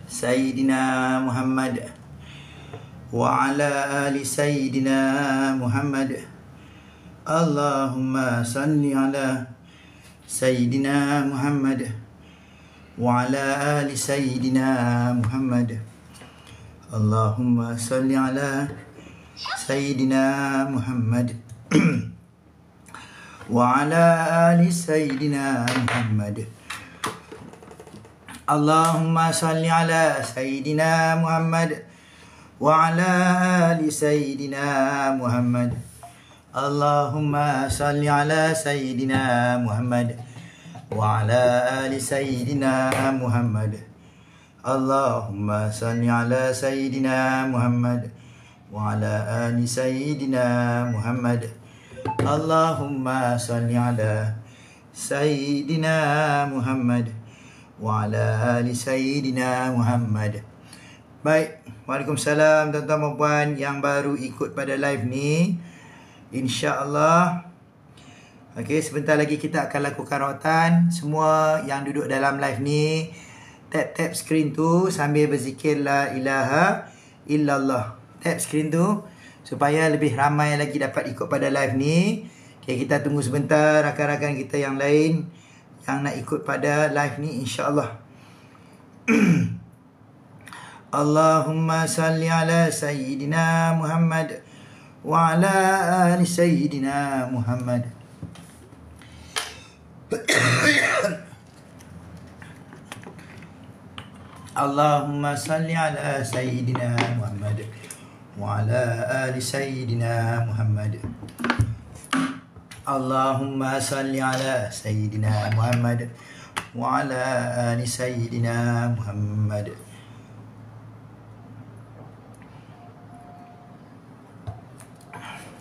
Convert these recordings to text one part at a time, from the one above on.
Sayyidina Muhammad wa ala ali Sayyidina Muhammad. Allahumma salli ala Sayyidina Muhammad wa ala ali Sayyidina Muhammad. Allahumma salli ala Sayyidina Muhammad wa ala ali Sayyidina Muhammad. Allahumma salli ala Sayyidina Muhammad wa ala ali Sayyidina Muhammad. Allahumma salli ala Sayyidina Muhammad wa ala ali Sayyidina Muhammad. Allahumma salli ala Sayyidina Muhammad wa ala ali Sayyidina Muhammad. Allahumma salli ala Sayyidina Muhammad wa ala ali Sayyidina Muhammad. Baik, Waalaikumsalam tuan-tuan dan puan yang baru ikut pada live ni. InsyaAllah okey, sebentar lagi kita akan lakukan rawatan. Semua yang duduk dalam live ni, tap screen tu sambil berzikir la ilaha illallah. Tap screen tu supaya lebih ramai lagi dapat ikut pada live ni. Okay, kita tunggu sebentar rakan-rakan kita yang lain yang nak ikut pada live ni, insyaAllah. Allahumma salli ala Sayyidina Muhammad wa ala ali Sayyidina Muhammad. Allahumma salli ala Sayyidina Muhammad wa ala ali Sayyidina Muhammad. Allahumma salli ala Sayyidina Muhammad wa ala ali Sayyidina Muhammad.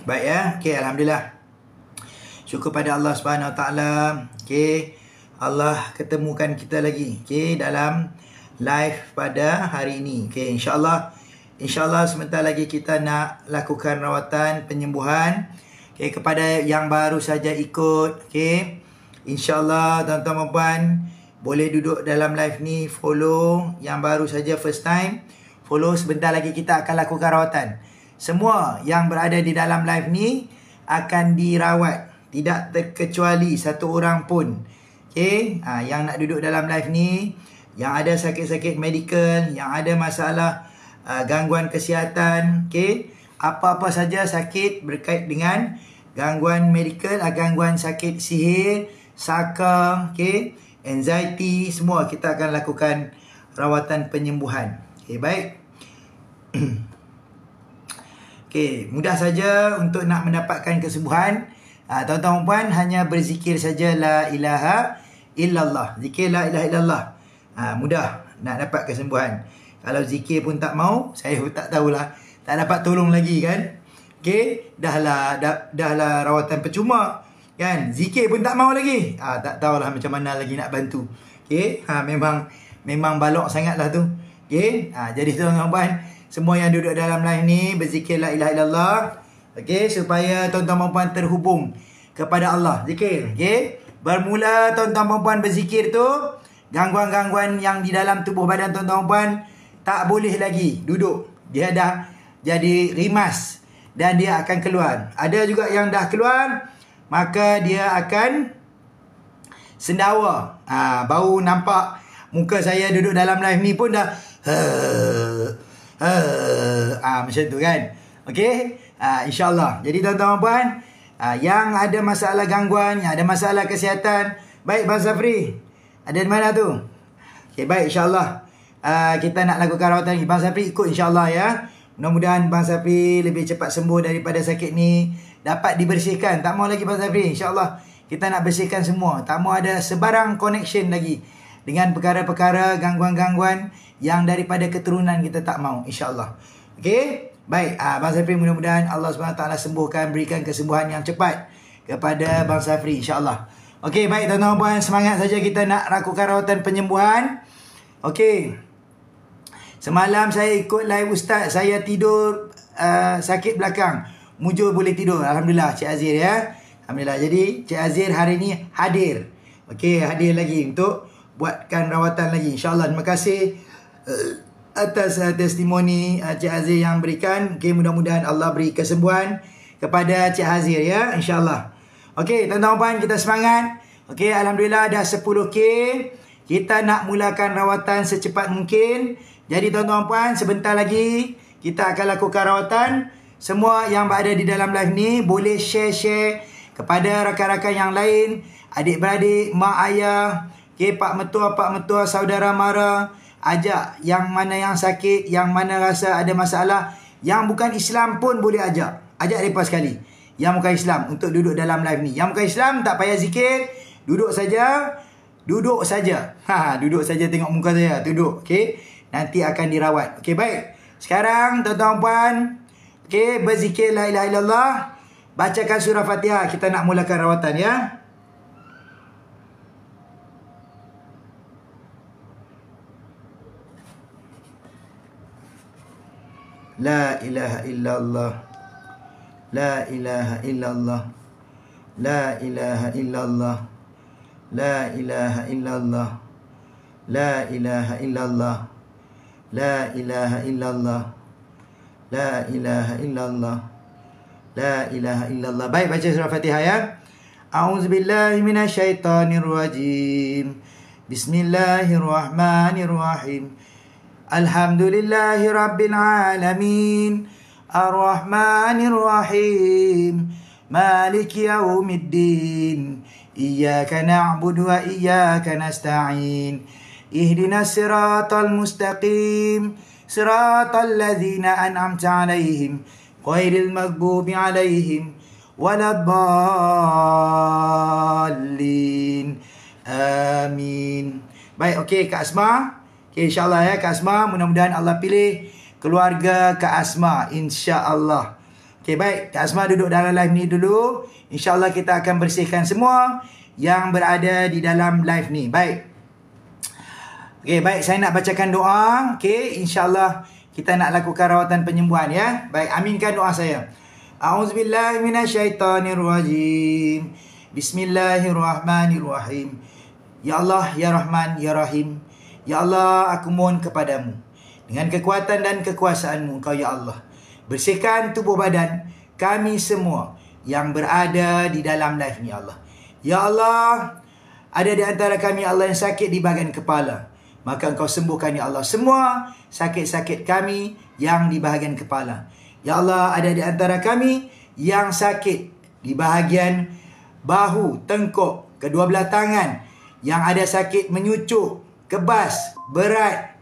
Baik ya, okey, alhamdulillah. Syukur pada Allah Subhanahu Wa Taala. Okey, Allah ketemukan kita lagi dalam live pada hari ini. Okey, insya-Allah sebentar lagi kita nak lakukan rawatan penyembuhan. Okey, kepada yang baru saja ikut, okey, insya-Allah tuan-tuan dan puan boleh duduk dalam live ni, follow. Yang baru saja first time, follow. Sebentar lagi kita akan lakukan rawatan. Semua yang berada di dalam live ni akan dirawat, tidak terkecuali satu orang pun. Okey, yang nak duduk dalam live ni, yang ada sakit-sakit medical, yang ada masalah gangguan kesihatan, okey, apa-apa saja sakit berkait dengan gangguan medical, gangguan sakit sihir, saka, okey, anxiety, semua kita akan lakukan rawatan penyembuhan. Okey, baik. Okey, mudah saja untuk nak mendapatkan kesembuhan. Tuan-tuan dan puan hanya berzikir saja la ilaha illallah. Zikir la ilaha illallah. Mudah nak dapat kesembuhan. Kalau zikir pun tak mau, saya pun tak tahulah. Tak dapat tolong lagi kan. Okey, dahlah rawatan percuma kan. Zikir pun tak mau lagi. Tak tahulah macam mana lagi nak bantu. Okey, memang balok sangatlah tu. Okey, jadi tuan-tuan dan puan, semua yang duduk dalam live ni berzikir la ilaha illallah. Okey, supaya tuan-tuan dan puan terhubung kepada Allah. Zikir, okey. Bermula tuan-tuan dan puan berzikir tu, gangguan-gangguan yang di dalam tubuh badan tuan-tuan dan puan tak boleh lagi duduk. Dia dah jadi rimas dan dia akan keluar. Ada juga yang dah keluar, maka dia akan sendawa. Baru nampak muka saya duduk dalam live ni pun dah macam tu kan. Okey, insya-Allah. Jadi tuan-tuan dan puan, yang ada masalah gangguan, yang ada masalah kesihatan, baik Bang Safri, ada di mana tu? Okey, baik, insya-Allah. Kita nak lakukan rawatan ni. Bang Safri ikut insya-Allah ya. Mudah-mudahan Bang Safri lebih cepat sembuh daripada sakit ni, dapat dibersihkan. Tak mau lagi Bang Safri, insya-Allah kita nak bersihkan semua. Tak mau ada sebarang connection lagi dengan perkara-perkara gangguan-gangguan yang daripada keturunan kita, tak mau, insya-Allah. Okey, baik. Bang Safri, mudah-mudahan Allah SWT sembuhkan, berikan kesembuhan yang cepat kepada Bang Safri, insya-Allah. Okey, baik tuan-tuan dan puan, semangat saja kita nak lakukan rawatan penyembuhan. Okey. Semalam saya ikut live Ustaz, saya tidur sakit belakang. Mujur boleh tidur. Alhamdulillah Cik Azir ya. Alhamdulillah. Jadi Cik Azir hari ni hadir. Okey, hadir lagi untuk buatkan rawatan lagi, insyaAllah. Terima kasih atas testimoni Cik Hazir yang berikan. Okay, mudah-mudahan Allah beri kesembuhan kepada Cik Hazir ya, insyaAllah. Okay, tuan-tuan puan, kita semangat. Okay, Alhamdulillah dah 10K. Kita nak mulakan rawatan secepat mungkin. Jadi tuan-tuan puan, sebentar lagi kita akan lakukan rawatan. Semua yang berada di dalam live ni boleh share kepada rakan-rakan yang lain, adik-beradik, mak ayah, okay, pak mertua, saudara mara. Ajak yang mana yang sakit, yang mana rasa ada masalah, yang bukan Islam pun boleh ajak. Ajak mereka sekali, yang bukan Islam, untuk duduk dalam live ni. Yang bukan Islam tak payah zikir, duduk saja. Duduk saja. Duduk saja, tengok muka saya, duduk. Okey, nanti akan dirawat. Okey, baik. Sekarang tuan-tuan puan, okey, berzikir la ilaha illallah, bacakan surah Fatihah. Kita nak mulakan rawatan ya. La ilaha illallah, la ilaha illallah, la ilaha illallah, la ilaha illallah, la ilaha illallah, la ilaha illallah, la ilaha illallah, la ilaha illallah. Baik, baca surah Fatihah ya. A'udzubillahi minasyaitonirrajim. Bismillahirrahmanirrahim. Alhamdulillahi rabbil alamin. Ar-Rahmanir Rahim. Maliki yaumiddin. Iyyaka na'budu wa iyyaka nasta'in. Ihdinas siratal mustaqim. Siratal ladzina an'amta 'alaihim ghairil maghdubi 'alaihim waladdallin. Amin. Baik, okey Kak Asma. Okay, insyaAllah ya Kak Asma. Mudah-mudahan Allah pilih keluarga Kak Asma, insyaAllah. Okay, baik. Kak Asma duduk dalam live ni dulu. InsyaAllah kita akan bersihkan semua yang berada di dalam live ni. Baik. Okay, baik. Saya nak bacakan doa. Okay, insyaAllah kita nak lakukan rawatan penyembuhan ya. Baik, aminkan doa saya. A'udzubillahi minasyaitonirrajim. Bismillahirrahmanirrahim. Ya Allah, Ya Rahman, Ya Rahim. Ya Allah, aku mohon kepadamu, dengan kekuatan dan kekuasaanmu, Engkau ya Allah, bersihkan tubuh badan kami semua yang berada di dalam live ni Allah. Ya Allah, ada di antara kami Allah yang sakit di bahagian kepala, maka Engkau sembuhkan ya Allah semua sakit-sakit kami yang di bahagian kepala. Ya Allah, ada di antara kami yang sakit di bahagian bahu, tengkuk, kedua belah tangan, yang ada sakit menyucuk, kebas, berat,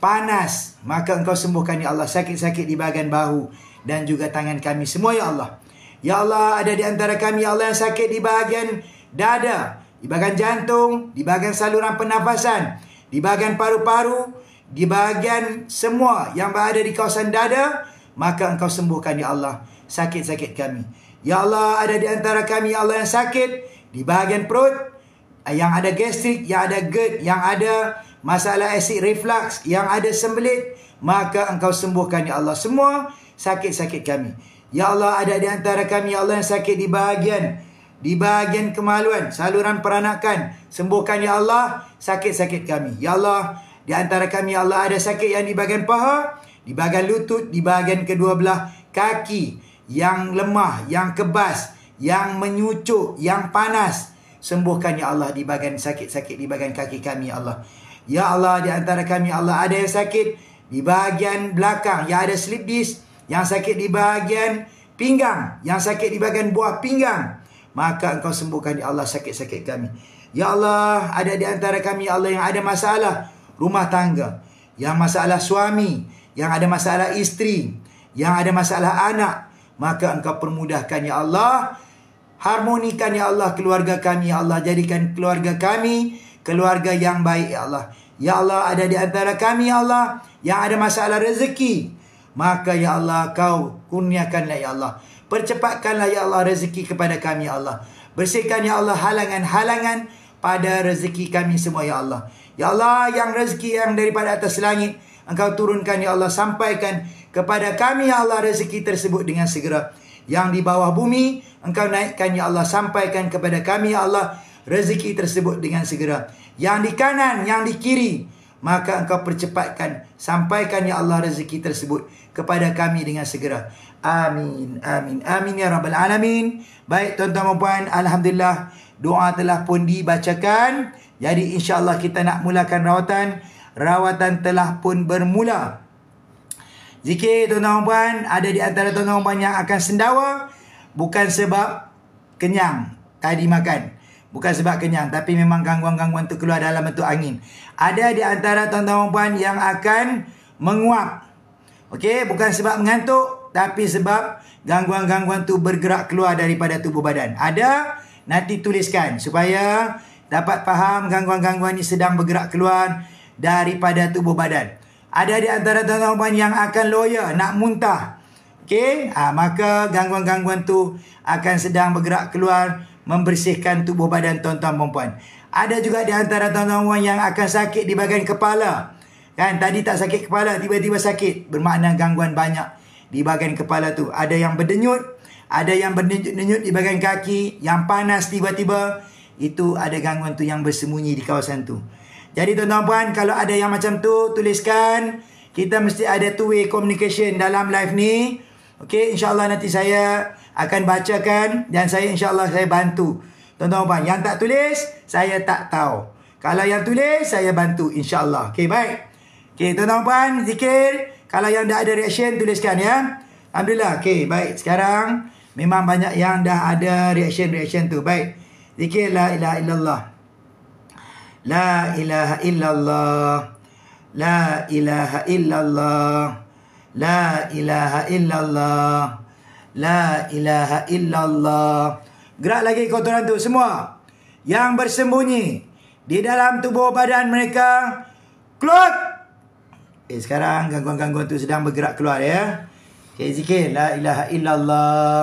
panas, maka Engkau sembuhkan ya Allah sakit-sakit di bahagian bahu dan juga tangan kami semua ya Allah. Ya Allah, ada di antara kami ya Allah yang sakit di bahagian dada, di bahagian jantung, di bahagian saluran pernafasan, di bahagian paru-paru, di bahagian semua yang berada di kawasan dada, maka Engkau sembuhkan ya Allah sakit-sakit kami. Ya Allah, ada di antara kami ya Allah yang sakit di bahagian perut, yang ada gastrik, yang ada GERD, yang ada masalah acid reflux, yang ada sembelit, maka Engkau sembuhkan ya Allah semua sakit-sakit kami. Ya Allah, ada di antara kami ya Allah yang sakit di bahagian kemaluan, saluran peranakan, sembuhkan ya Allah sakit-sakit kami. Ya Allah, di antara kami ya Allah ada sakit yang di bahagian paha, di bahagian lutut, di bahagian kedua belah kaki, yang lemah, yang kebas, yang menyucuk, yang panas, sembuhkan ya Allah di bahagian sakit-sakit di bahagian kaki kami ya Allah. Ya Allah, di antara kami ya Allah ada yang sakit di bahagian belakang, yang ada slip disc, yang sakit di bahagian pinggang, yang sakit di bahagian buah pinggang, maka Engkau sembuhkan ya Allah sakit-sakit kami. Ya Allah, ada di antara kami ya Allah yang ada masalah rumah tangga, yang masalah suami, yang ada masalah isteri, yang ada masalah anak, maka Engkau permudahkan ya Allah. Harmonikan ya Allah keluarga kami ya Allah. Jadikan keluarga kami keluarga yang baik ya Allah. Ya Allah, ada di antara kami ya Allah yang ada masalah rezeki, maka ya Allah Kau kurniakanlah ya Allah. Percepatkanlah ya Allah rezeki kepada kami ya Allah. Bersihkan ya Allah halangan-halangan pada rezeki kami semua ya Allah. Ya Allah, yang rezeki yang daripada atas langit Engkau turunkan ya Allah, sampaikan kepada kami ya Allah rezeki tersebut dengan segera. Yang di bawah bumi Engkau naikkan ya Allah, sampaikan kepada kami ya Allah rezeki tersebut dengan segera. yang di kanan, yang di kiri, maka engkau percepatkan, sampaikan ya Allah rezeki tersebut kepada kami dengan segera. Amin, amin, amin ya rabbal alamin. Baik tuan-tuan dan puan, alhamdulillah doa telah pun dibacakan. Jadi insya-Allah kita nak mulakan rawatan. Rawatan telah pun bermula. Zikir tuan-tuan dan puan, ada di antara tuan-tuan dan puan yang akan sendawa bukan sebab kenyang tadi makan. Bukan sebab kenyang, tapi memang gangguan-gangguan tu keluar dalam bentuk angin. Ada di antara tuan-tuan dan puan yang akan menguap. Okey, bukan sebab mengantuk, tapi sebab gangguan-gangguan tu bergerak keluar daripada tubuh badan. Ada, nanti tuliskan supaya dapat faham gangguan-gangguan ni sedang bergerak keluar daripada tubuh badan. Ada di antara tuan-tuan dan puan yang akan loya, nak muntah. Okey, maka gangguan-gangguan tu akan sedang bergerak keluar, membersihkan tubuh badan tuan-tuan dan puan. Ada juga di antara tuan-tuan dan puan yang akan sakit di bahagian kepala. Kan, tadi tak sakit kepala, tiba-tiba sakit. Bermakna gangguan banyak di bahagian kepala tu. Ada yang berdenyut, ada yang berdenyut-denyut di bahagian kaki, yang panas tiba-tiba. Itu ada gangguan tu yang bersembunyi di kawasan tu. Jadi tuan-tuan dan puan, kalau ada yang macam tu, tuliskan. Kita mesti ada two-way communication dalam live ni. Okey, insya-Allah nanti saya akan bacakan dan saya insya-Allah saya bantu. Tuan-tuan dan puan, yang tak tulis, saya tak tahu. Kalau yang tulis, saya bantu insya-Allah. Okey, baik. Okey, tuan-tuan dan puan, zikir. Kalau yang dah ada reaction, tuliskan ya. Alhamdulillah. Okey, baik. Sekarang memang banyak yang dah ada reaction tu. Baik. Zikir la ilaha illallah. La ilaha illallah. La ilaha illallah. La ilaha illallah. La ilaha illallah. Gerak lagi kotoran tu semua yang bersembunyi di dalam tubuh badan mereka, keluar. Sekarang gangguan-gangguan tu sedang bergerak keluar ya. Okay, zikir la ilaha illallah.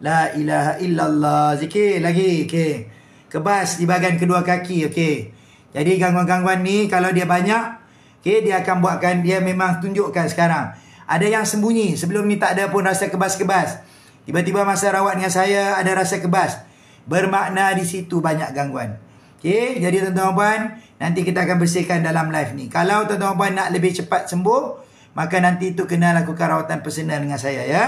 La ilaha illallah. Zikir lagi. Okay, kebas di bahagian kedua kaki. Okay, jadi gangguan-gangguan ni kalau dia banyak, okay, dia akan buatkan, dia memang tunjukkan sekarang. Ada yang sembunyi, sebelum ni tak ada pun rasa kebas-kebas. Tiba-tiba masa rawat dengan saya ada rasa kebas. Bermakna di situ banyak gangguan. Okay, jadi tuan-tuan dan puan, nanti kita akan bersihkan dalam live ni. Kalau tuan-tuan dan puan nak lebih cepat sembuh, maka nanti itu kena lakukan rawatan personal dengan saya ya.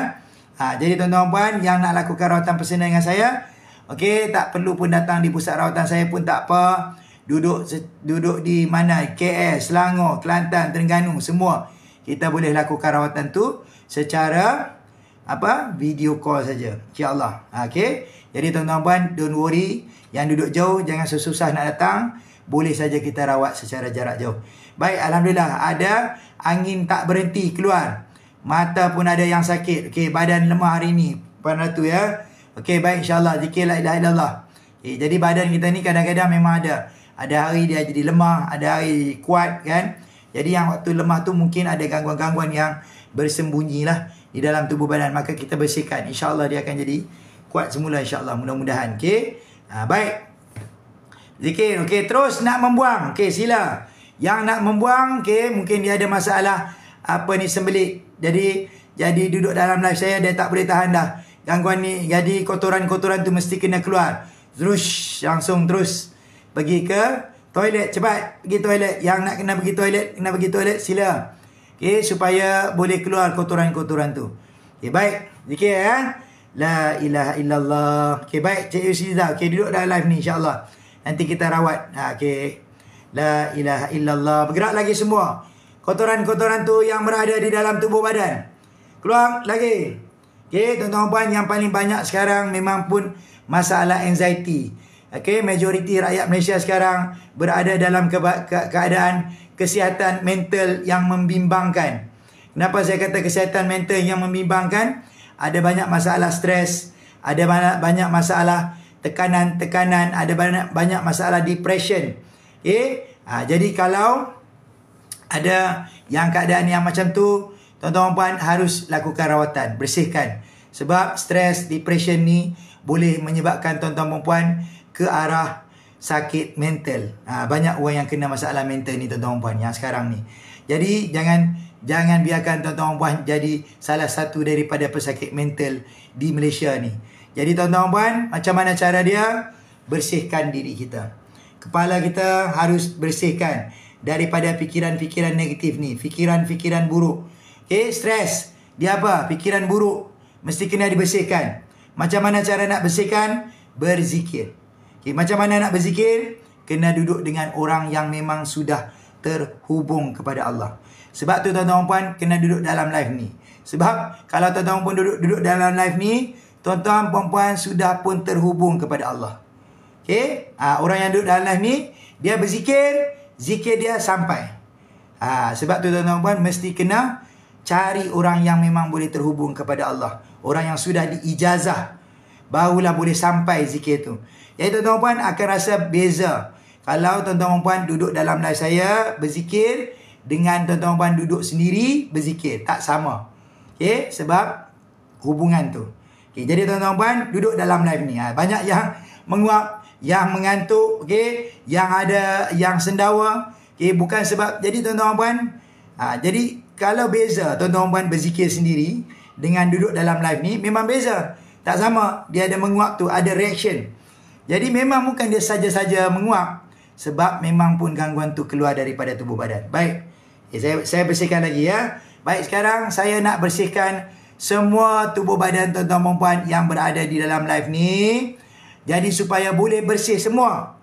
Jadi tuan-tuan dan puan yang nak lakukan rawatan personal dengan saya, okay, tak perlu pun datang di pusat rawatan saya pun tak apa. Duduk di mana? KS, Selangor, Kelantan, Terengganu, semua. Kita boleh lakukan rawatan tu secara video call saja. InsyaAllah. Okay. Jadi tuan-tuan dan puan, don't worry. Yang duduk jauh, jangan susah nak datang. Boleh saja kita rawat secara jarak jauh. Baik, alhamdulillah. Ada angin tak berhenti keluar. Mata pun ada yang sakit. Okay, badan lemah hari ni. Puan Ratu ya. Okay, baik, insyaAllah. Zikir la ilaha illallah. Okay, jadi badan kita ni kadang-kadang memang ada. Ada hari dia jadi lemah, ada hari kuat kan. Jadi yang waktu lemah tu mungkin ada gangguan-gangguan yang bersembunyi lah di dalam tubuh badan. Maka kita bersihkan. InsyaAllah dia akan jadi kuat semula insyaAllah. Mudah-mudahan. Okay. Baik. Zikir. Okay. Terus nak membuang. Okay. Sila. Yang nak membuang. Okay. Mungkin dia ada masalah. Sembelit. Jadi duduk dalam live saya. Dia tak boleh tahan dah. Gangguan ni. Jadi kotoran-kotoran tu mesti kena keluar. Terus. Langsung terus. Pergi ke toilet. Cepat. Pergi toilet. Yang nak kena pergi toilet. Kena pergi toilet. Sila. Okay. Supaya boleh keluar kotoran-kotoran tu. Okay. Baik. Zikir ya. La ilaha illallah. Okay, baik. Cik Yusiza. Okay, duduk dalam live ni insyaAllah. Nanti kita rawat. Okay. La ilaha illallah. Bergerak lagi semua. Kotoran-kotoran tu yang berada di dalam tubuh badan. Keluar lagi. Okay, tuan-tuan puan, yang paling banyak sekarang memang pun masalah anxiety. Okay, majoriti rakyat Malaysia sekarang berada dalam keadaan kesihatan mental yang membimbangkan. Kenapa saya kata kesihatan mental yang membimbangkan? Ada banyak masalah stres, ada banyak masalah tekanan-tekanan, ada banyak masalah depression. Okay? Jadi kalau ada yang keadaan yang macam tu, tuan-tuan puan harus lakukan rawatan, bersihkan. Sebab stres, depression ni boleh menyebabkan tuan-tuan puan ke arah sakit mental. Banyak orang yang kena masalah mental ni tuan-tuan puan yang sekarang ni. Jadi jangan biarkan tuan-tuan puan jadi salah satu daripada pesakit mental di Malaysia ni. Jadi tuan-tuan puan, macam mana cara dia? Bersihkan diri kita. kepala kita harus bersihkan daripada fikiran-fikiran negatif ni, fikiran-fikiran buruk. Okay, stres. Dia apa? Fikiran buruk. Mesti kena dibersihkan. Macam mana cara nak bersihkan? Berzikir. Okay, macam mana nak berzikir? Kena duduk dengan orang yang memang sudah terhubung kepada Allah. Sebab tu tuan-tuan puan kena duduk dalam live ni. Sebab kalau tuan-tuan puan duduk dalam live ni, tuan-tuan puan sudah pun terhubung kepada Allah. Okay? Orang yang duduk dalam live ni, dia berzikir, zikir dia sampai. Sebab tu tuan-tuan puan mesti kena cari orang yang memang boleh terhubung kepada Allah. Orang yang sudah diijazah, barulah boleh sampai zikir tu. Jadi tuan-tuan puan akan rasa beza kalau tuan-tuan puan duduk dalam live saya berzikir dengan tuan-tuan puan duduk sendiri berzikir. Tak sama. Okay? Sebab hubungan tu. Okay, jadi tuan-tuan puan duduk dalam live ni. Banyak yang menguap, yang mengantuk, okay? Yang ada yang sendawa. Okay? Bukan sebab. Jadi tuan-tuan puan, jadi kalau beza tuan-tuan puan berzikir sendiri dengan duduk dalam live ni, memang beza. Tak sama. Dia ada menguap tu, ada reaction. Jadi memang bukan dia saja-saja menguap. Sebab memang pun gangguan tu keluar daripada tubuh badan. Baik. Saya bersihkan lagi ya. Baik, sekarang saya nak bersihkan semua tubuh badan tuan-tuan puan yang berada di dalam live ni. Jadi supaya boleh bersih semua.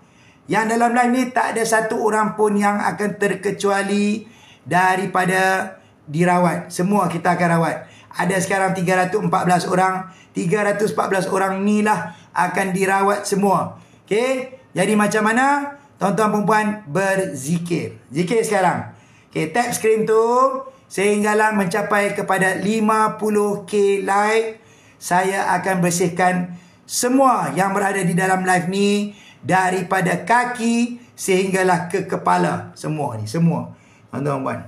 Yang dalam live ni tak ada satu orang pun yang akan terkecuali daripada dirawat. Semua kita akan rawat. Ada sekarang 314 orang. 314 orang ni lah akan dirawat semua. Okay. Jadi macam mana? Tuan-tuan perempuan berzikir. Zikir sekarang. Okay, tap screen tu sehinggalah mencapai kepada 50k like. Saya akan bersihkan semua yang berada di dalam live ni daripada kaki sehinggalah ke kepala. Semua ni, semua. Tuan-tuan perempuan.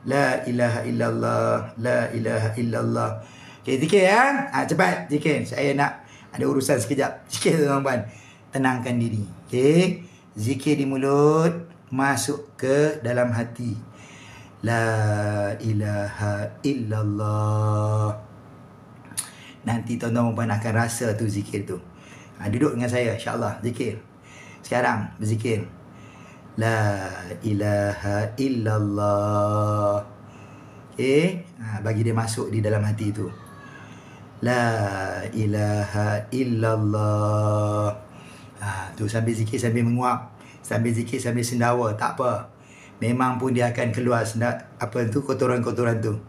La ilaha illallah, la ilaha illallah. Okay, zikir ya. Cepat zikir. Saya nak ada urusan sekejap. Zikir tuan-tuan. Tenangkan diri. Okay. Zikir di mulut, masuk ke dalam hati. La ilaha illallah. Nanti tuan-tuan akan rasa tu zikir tu. Duduk dengan saya, insyaAllah. Zikir. Sekarang, berzikir. La ilaha illallah. Okay. Bagi dia masuk di dalam hati tu. La ilaha illallah. Tu sambil zikir sambil menguap, sambil zikir sambil sendawa, tak apa. Memang pun dia akan keluar apa tu, kotoran-kotoran tu.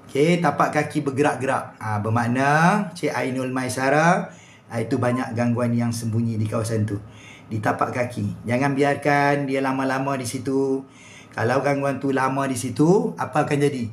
Okey, tapak kaki bergerak-gerak. Bermakna Cik Ainul Maisara, itu banyak gangguan yang sembunyi di kawasan tu. Di tapak kaki. Jangan biarkan dia lama-lama di situ. Kalau gangguan tu lama di situ, apa akan jadi?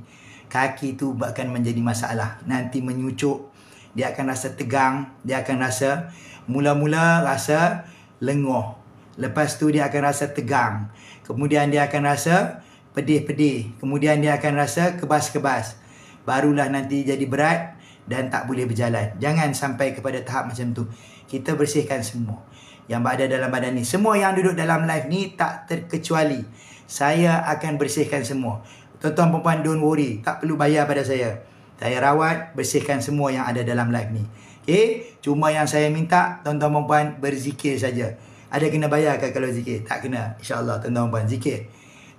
Kaki tu akan menjadi masalah. Nanti menyucuk. Dia akan rasa tegang. Dia akan rasa, mula-mula rasa lenguh. Lepas tu dia akan rasa tegang. Kemudian dia akan rasa pedih-pedih. Kemudian dia akan rasa kebas-kebas. Barulah nanti jadi berat dan tak boleh berjalan. Jangan sampai kepada tahap macam tu. Kita bersihkan semua yang berada dalam badan ni. Semua yang duduk dalam live ni tak terkecuali. Saya akan bersihkan semua. Tuan-tuan perempuan, don't worry. Tak perlu bayar pada saya. Saya rawat, bersihkan semua yang ada dalam live ni. Okay? Cuma yang saya minta, tuan-tuan perempuan berzikir saja. Ada kena bayar ke kalau zikir? Tak kena. InsyaAllah, tuan-tuan perempuan, zikir.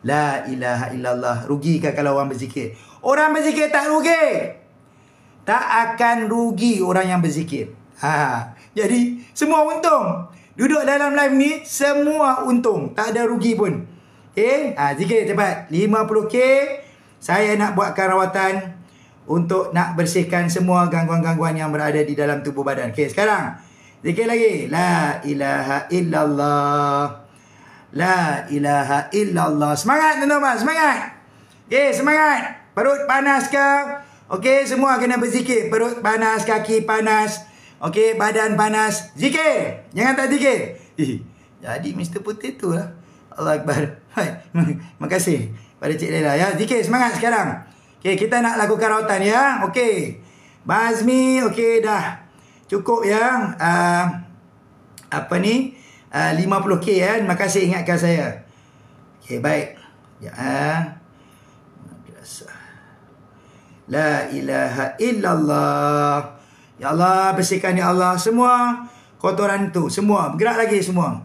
La ilaha illallah. Rugi ke kalau orang berzikir? Orang berzikir tak rugi. Tak akan rugi orang yang berzikir. Jadi, semua untung. Duduk dalam live ni, semua untung. Tak ada rugi pun. Okay? Zikir cepat. 50k. Saya nak buatkan rawatan untuk nak bersihkan semua gangguan-gangguan yang berada di dalam tubuh badan. Okay, sekarang. Zikir lagi. La ilaha illallah. La ilaha illallah. Semangat tuan-tuan. Semangat. Okay, semangat. Perut panas ke? Okay, semua kena berzikir. Perut panas, kaki panas. Okay, badan panas. Zikir. Jangan tak zikir. Jadi Mr. Potato lah. Allah Akbar. Terima kasih pada Cik Lela ya. Zikir semangat sekarang. Okey, kita nak lakukan rawatan ya. Okey. Bazmi, okey dah. Cukup ya. Apa ni? 50k ya. Terima kasih ingatkan saya. Okey, baik. Ya. La ilaha illallah. Ya Allah, bersihkan ya Allah semua kotoran tu. Semua. Bergerak lagi semua.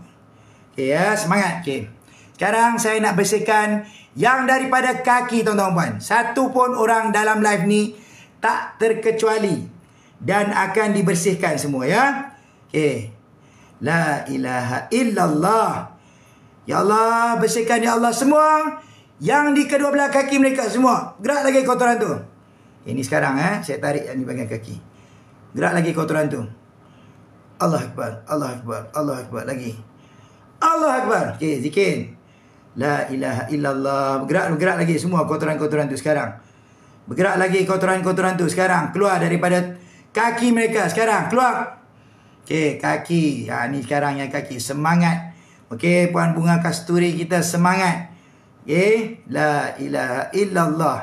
Okey ya, semangat. Okey. Sekarang saya nak bersihkan yang daripada kaki tuan-tuan puan. Satu pun orang dalam live ni tak terkecuali. Dan akan dibersihkan semua ya. Okey. La ilaha illallah. Ya Allah, bersihkan ya Allah semua yang di kedua belah kaki mereka semua. Gerak lagi kotoran tu. Ini sekarang saya tarik yang di bahagian kaki. Gerak lagi kotoran tu. Allah Akbar, Allah Akbar, Allah Akbar lagi. Allah Akbar. Okey, zikir. La ilaha illallah. Bergerak lagi semua kotoran-kotoran tu sekarang. Bergerak lagi kotoran-kotoran tu sekarang. Keluar daripada kaki mereka sekarang. Keluar. Okey, kaki. Ni sekarang yang kaki. Semangat. Okey, Puan Bunga Kasturi kita semangat. Okey, la ilaha illallah.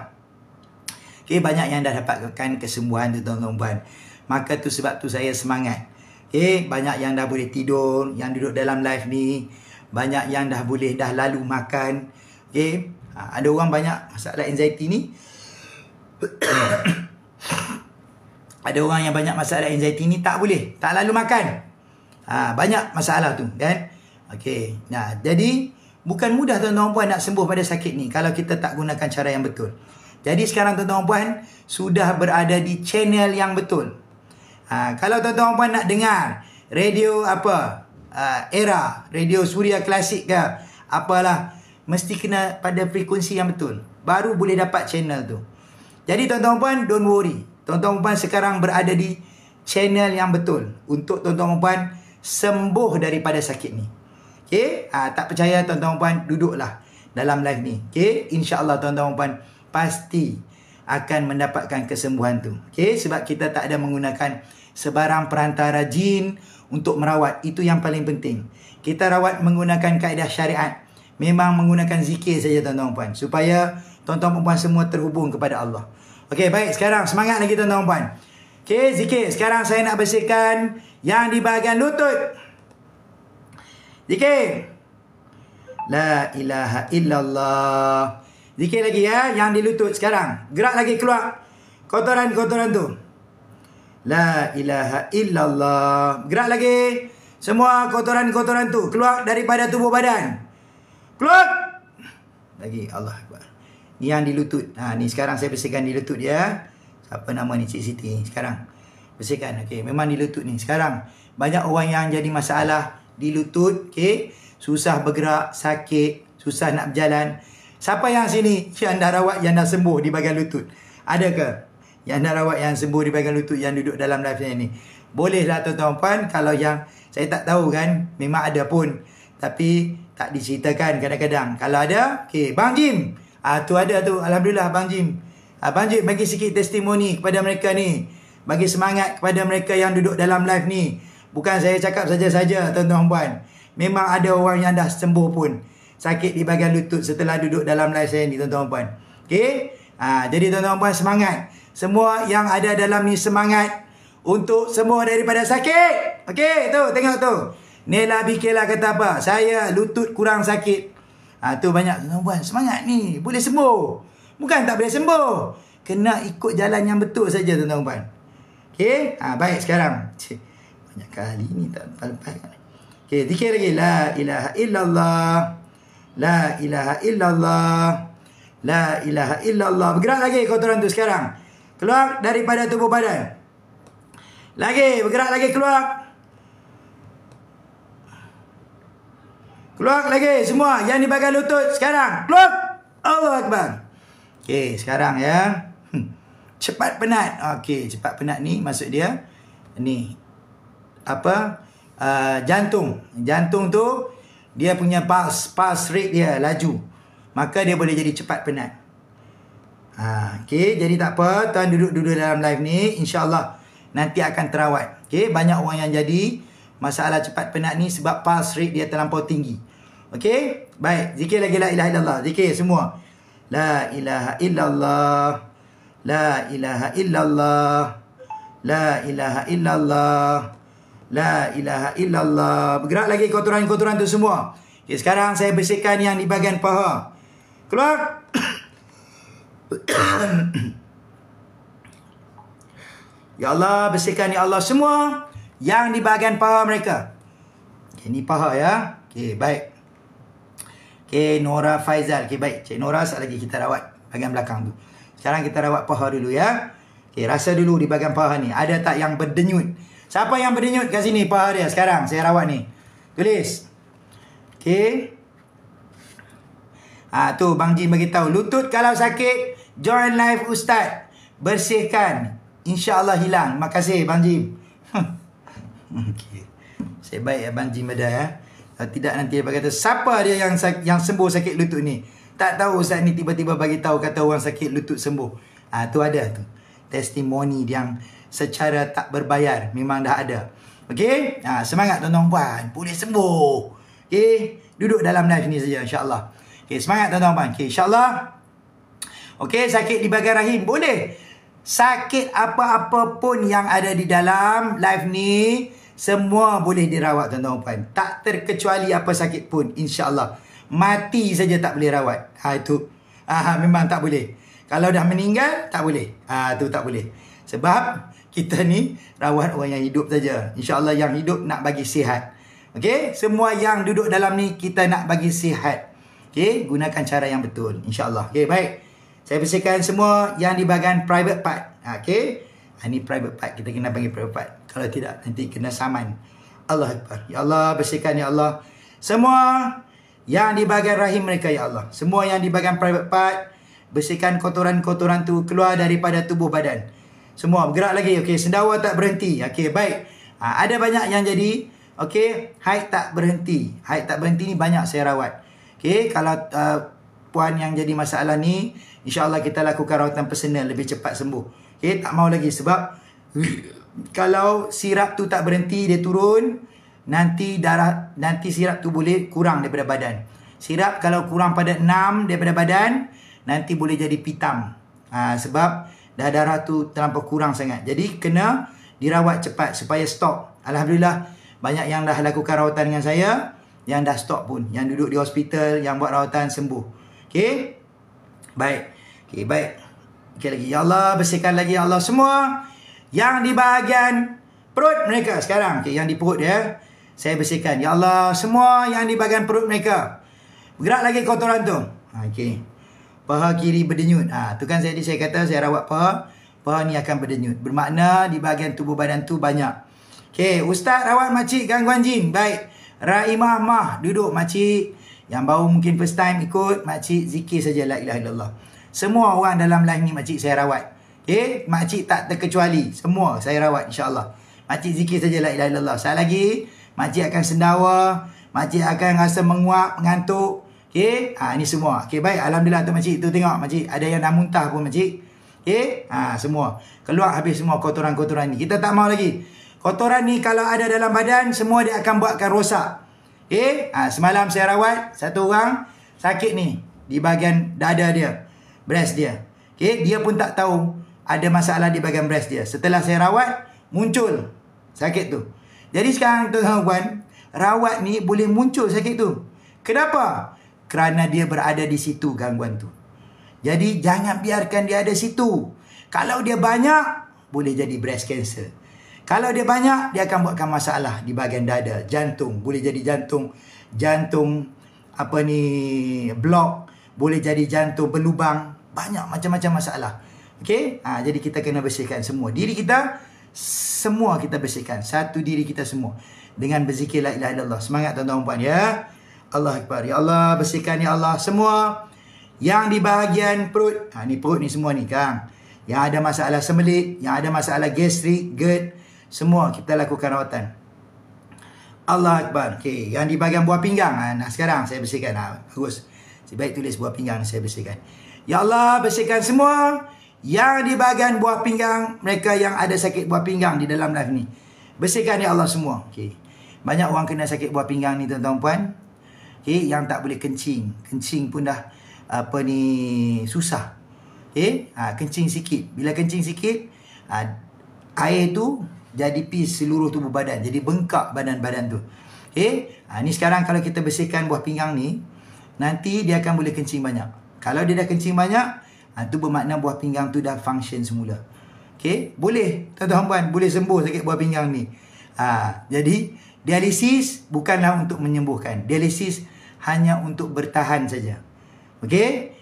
Okey, banyak yang dah dapatkan kesembuhan tu tuan-tuan puan. Maka tu sebab tu saya semangat. Okey, banyak yang dah boleh tidur, yang duduk dalam live ni. Banyak yang dah boleh dah lalu makan. Okey, ada orang banyak masalah anxiety ni. Ada orang yang banyak masalah anxiety ni tak boleh, tak lalu makan. Banyak masalah tu kan. Okey. Nah, jadi bukan mudah tuan-tuan puan nak sembuh pada sakit ni kalau kita tak gunakan cara yang betul. Jadi sekarang tuan-tuan puan sudah berada di channel yang betul. Kalau tuan-tuan puan nak dengar radio apa? Era, radio Suria Klasik ke apalah, mesti kena pada frekuensi yang betul. Baru boleh dapat channel tu. Jadi tuan-tuan puan don't worry. Tuan-tuan puan sekarang berada di channel yang betul untuk tuan-tuan puan sembuh daripada sakit ni. Okey, tak percaya tuan-tuan puan duduklah dalam live ni. Okey, insya-Allah tuan-tuan puan pasti akan mendapatkan kesembuhan tu. Okey, sebab kita tak ada menggunakan sebarang perantara jin untuk merawat. Itu yang paling penting. Kita rawat menggunakan kaedah syariat. Memang menggunakan zikir saja tuan-tuan puan supaya tuan-tuan puan semua terhubung kepada Allah. Okey, baik, sekarang semangat lagi tuan-tuan puan. Okey, zikir. Sekarang saya nak bersihkan yang di bahagian lutut. Zikir. La ilaha illallah. Zikir lagi ya, yang di lutut sekarang. Gerak lagi keluar kotoran-kotoran tu. La ilaha illallah. Gerak lagi. Semua kotoran-kotoran tu keluar daripada tubuh badan. Keluar. Lagi, Allah Akbar. Ni yang di lutut. Ni sekarang saya bersihkan di lutut dia. Siapa nama ni? Cik Siti. Sekarang bersihkan. Okey, memang di lutut ni. Sekarang banyak orang yang jadi masalah di lutut. Okey, susah bergerak, sakit, susah nak berjalan. Siapa yang sini yang dah rawat, yang dah sembuh di bahagian lutut? Adakah yang dah rawat, yang sembuh di bahagian lutut, yang duduk dalam live saya ni? Bolehlah tuan-tuan puan. Kalau yang saya tak tahu kan, memang ada pun, tapi tak diceritakan kadang-kadang. Kalau ada, okey, Bang Jim. Tu ada tu. Alhamdulillah Bang Jim. Bang Jim bagi sikit testimoni kepada mereka ni. Bagi semangat kepada mereka yang duduk dalam live ni. Bukan saya cakap saja-saja tuan-tuan puan. Memang ada orang yang dah sembuh pun sakit di bahagian lutut setelah duduk dalam live saya ni tuan-tuan puan. Okey? Jadi tuan-tuan puan semangat. Semua yang ada dalam ni semangat untuk sembuh daripada sakit. Okey, tu tengok tu. Nela Bikela kata apa? Saya lutut kurang sakit. Tu banyak tuan-tuan puan semangat ni. Boleh sembuh. Bukan tak boleh sembuh. Kena ikut jalan yang betul saja tuan-tuan puan. Okey? Baik sekarang. Banyak kali ni tak lepas. Okey, zikir lagi. La ilaha illallah. La ilaha illallah. La ilaha illallah. Bergerak lagi kotoran tu sekarang. Keluar daripada tubuh badan. Lagi, bergerak lagi keluar. Keluar lagi semua yang di bahagian lutut sekarang. Keluar. Allah Akbar. Okey, sekarang ya. Cepat penat. Okey, cepat penat ni maksud dia ni apa? Jantung. Jantung tu dia punya pulse rate dia laju. Maka dia boleh jadi cepat penat. Okey, jadi tak apa, tuan duduk dalam live ni, insya-Allah nanti akan terawat. Okey, banyak orang yang jadi masalah cepat penat ni sebab pulse rate dia terlampau tinggi. Okey? Baik, zikir lagi la ilaha illallah. Zikir semua. La ilaha illallah. La ilaha illallah. La ilaha illallah. La ilaha illallah. Bergerak lagi kotoran-kotoran tu semua. Okay, sekarang saya bersihkan yang di bahagian paha. Keluar. Ya Allah, bersihkan ya Allah semua yang di bahagian paha mereka. Okay, ni paha ya. Okay, baik. Okay, Nora Faizal. Okay, baik. Cik Nora, sekali lagi kita rawat bahagian belakang tu. Sekarang kita rawat paha dulu ya. Okay, rasa dulu di bahagian paha ni. Ada tak yang berdenyut? Siapa yang berdenyut kat sini paha dia sekarang? Saya rawat ni. Tulis. Okay. Tu Bang Jim beritahu. Lutut kalau sakit, join live Ustaz. Bersihkan. InsyaAllah hilang. Terima kasih Bang Jim. Okay. Saya baik ya Bang Jim ada ya. Kalau tidak nanti dia kata, siapa dia yang sembuh sakit lutut ni? Tak tahu Ustaz ni tiba-tiba bagi tahu kata orang sakit lutut sembuh. Tu ada tu. Testimoni yang secara tak berbayar. Memang dah ada. Okey? Semangat tuan-tuan puan. Boleh sembuh. Okey? Duduk dalam live ni saja insya-Allah. Okey, semangat tuan-tuan puan. Okey, insya-Allah. Okey, sakit di bahagian rahim boleh. Sakit apa-apa pun yang ada di dalam live ni, semua boleh dirawat tuan-tuan puan. Tak terkecuali apa sakit pun insya-Allah. Mati saja tak boleh rawat. Itu memang tak boleh. Kalau dah meninggal tak boleh. Tu tak boleh. Sebab kita ni rawat orang yang hidup saja. InsyaAllah yang hidup nak bagi sihat. Okey, semua yang duduk dalam ni kita nak bagi sihat. Okey, gunakan cara yang betul insya-Allah. Okey, baik. Saya bersihkan semua yang di bahagian private part. Okey. Ini private part. Kita kena bagi private part. Kalau tidak, nanti kena saman. Allah Akbar. Ya Allah, bersihkan ya Allah. Semua yang di bahagian rahim mereka ya Allah. Semua yang di bahagian private part. Bersihkan kotoran-kotoran tu keluar daripada tubuh badan. Semua bergerak lagi. Okey, sendawa tak berhenti. Okey, baik. Ada banyak yang jadi. Okey, haid tak berhenti. Haid tak berhenti ni banyak saya rawat. Okey, kalau puan yang jadi masalah ni, InsyaAllah kita lakukan rawatan personal lebih cepat sembuh. Okay, tak mau lagi sebab kalau sirap tu tak berhenti, dia turun, nanti sirap tu boleh kurang daripada badan. Sirap kalau kurang pada 6 daripada badan, nanti boleh jadi pitam. Sebab dah darah tu terlampau kurang sangat. Jadi kena dirawat cepat supaya stop. Alhamdulillah banyak yang dah lakukan rawatan dengan saya, yang dah stop pun, yang duduk di hospital, yang buat rawatan sembuh. Okay, baik. Okay, baik. Okay lagi. Ya Allah, bersihkan lagi ya Allah semua yang di bahagian perut mereka sekarang. Okay, yang di perut dia, saya bersihkan. Ya Allah, semua yang di bahagian perut mereka. Bergerak lagi kotoran tu. Okay. Paha kiri berdenyut. Tu kan saya kata saya rawat paha. Paha ni akan berdenyut. Bermakna di bahagian tubuh badan tu banyak. Okay, Ustaz rawat makcik gangguan jin. Baik. Raimah Mah, duduk makcik. Yang baru mungkin first time ikut, makcik zikir saja la ilaha illallah. Semua orang dalam live ni makcik saya rawat. Okay, makcik tak terkecuali. Semua saya rawat insya-Allah. Makcik zikir saja la ilaha illallah. Sekali lagi, makcik akan sendawa, makcik akan rasa menguap, mengantuk. Okay, ini semua. Okay, baik. Alhamdulillah tu makcik tu tengok makcik ada yang dah muntah pun makcik. Okay, semua keluar habis semua kotoran-kotoran ni. Kita tak mau lagi. Kotoran ni kalau ada dalam badan, semua dia akan buatkan rosak. Okay, semalam saya rawat satu orang sakit ni di bahagian dada dia, breast dia. Okay, dia pun tak tahu ada masalah di bahagian breast dia. Setelah saya rawat, muncul sakit tu. Jadi sekarang tuan-tuan, rawat ni boleh muncul sakit tu. Kenapa? Kerana dia berada di situ gangguan tu. Jadi jangan biarkan dia ada situ. Kalau dia banyak, boleh jadi breast cancer. Kalau dia banyak, dia akan buatkan masalah di bahagian dada, jantung. Boleh jadi jantung blok. Boleh jadi jantung berlubang. Banyak macam-macam masalah. Okay? Jadi kita kena bersihkan semua. Diri kita, semua kita bersihkan. Satu diri kita semua. Dengan berzikir la ilaha illallah. Semangat tuan-tuan puan ya. Allah Akbar. Ya Allah, bersihkan ya Allah semua. Yang di bahagian perut. Ni perut ni semua ni Kang. Yang ada masalah sembelit, yang ada masalah gastrik, GERD. Semua kita lakukan rawatan. Allah Akbar. Okay. Yang di bahagian buah pinggang. Sekarang saya bersihkan. Bagus. Sebaik tulis buah pinggang saya bersihkan. Ya Allah, bersihkan semua yang di bahagian buah pinggang. Mereka yang ada sakit buah pinggang di dalam live ni. Bersihkan ya Allah semua. Okay. Banyak orang kena sakit buah pinggang ni tuan-tuan puan. Okay. Yang tak boleh kencing. Kencing pun dah susah. Okay. Kencing sikit. Bila kencing sikit, air tu jadi pis seluruh tubuh badan. Jadi bengkak badan-badan tu. Okay. Ni sekarang kalau kita bersihkan buah pinggang ni, nanti dia akan boleh kencing banyak. Kalau dia dah kencing banyak, tu bermakna buah pinggang tu dah function semula. Okey, boleh tuan-tuan puan, boleh sembuh sakit buah pinggang ni. Jadi dialisis bukanlah untuk menyembuhkan. Dialisis hanya untuk bertahan saja. Okey?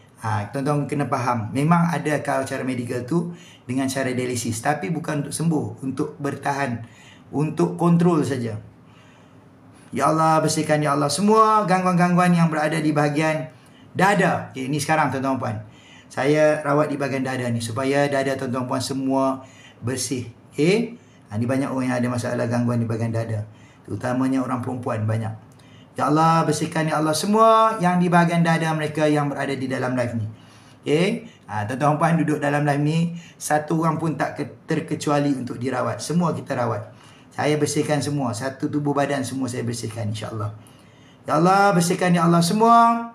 Tuan-tuan kena faham. Memang ada cara medical tu dengan cara dialisis, tapi bukan untuk sembuh, untuk bertahan, untuk kontrol saja. Ya Allah, bersihkan ya Allah semua gangguan-gangguan yang berada di bahagian dada. Okey, ni sekarang tuan-tuan puan. Saya rawat di bahagian dada ni supaya dada tuan-tuan puan semua bersih. Okey? Ni banyak orang yang ada masalah gangguan di bahagian dada. Terutamanya orang perempuan banyak. Ya Allah, bersihkan ya Allah semua yang di bahagian dada mereka yang berada di dalam live ni. Okey? Tuan-tuan puan duduk dalam live ni, satu orang pun tak terkecuali untuk dirawat. Semua kita rawat. Saya bersihkan semua, satu tubuh badan semua saya bersihkan insya-Allah. Ya Allah, bersihkan ya Allah semua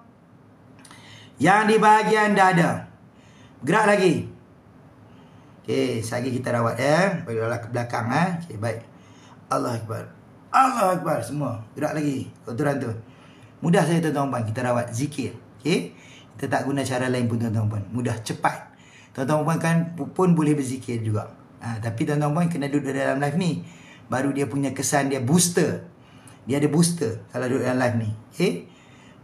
yang di bahagian dada. Gerak lagi. Okey, sekali kita rawat Bagi ke belakang Okey, baik. Allah Akbar. Allah Akbar semua. Gerak lagi. Kotoran tu. Mudah saya tuan-tuan puan, kita rawat zikir. Okey. Kita tak guna cara lain pun tuan-tuan puan. Mudah, cepat. Tuan-tuan puan kan pun boleh berzikir juga. Tapi tuan-tuan puan kena duduk dalam live ni. Baru dia punya kesan dia booster. Dia ada booster kalau duduk dalam live ni. Okey.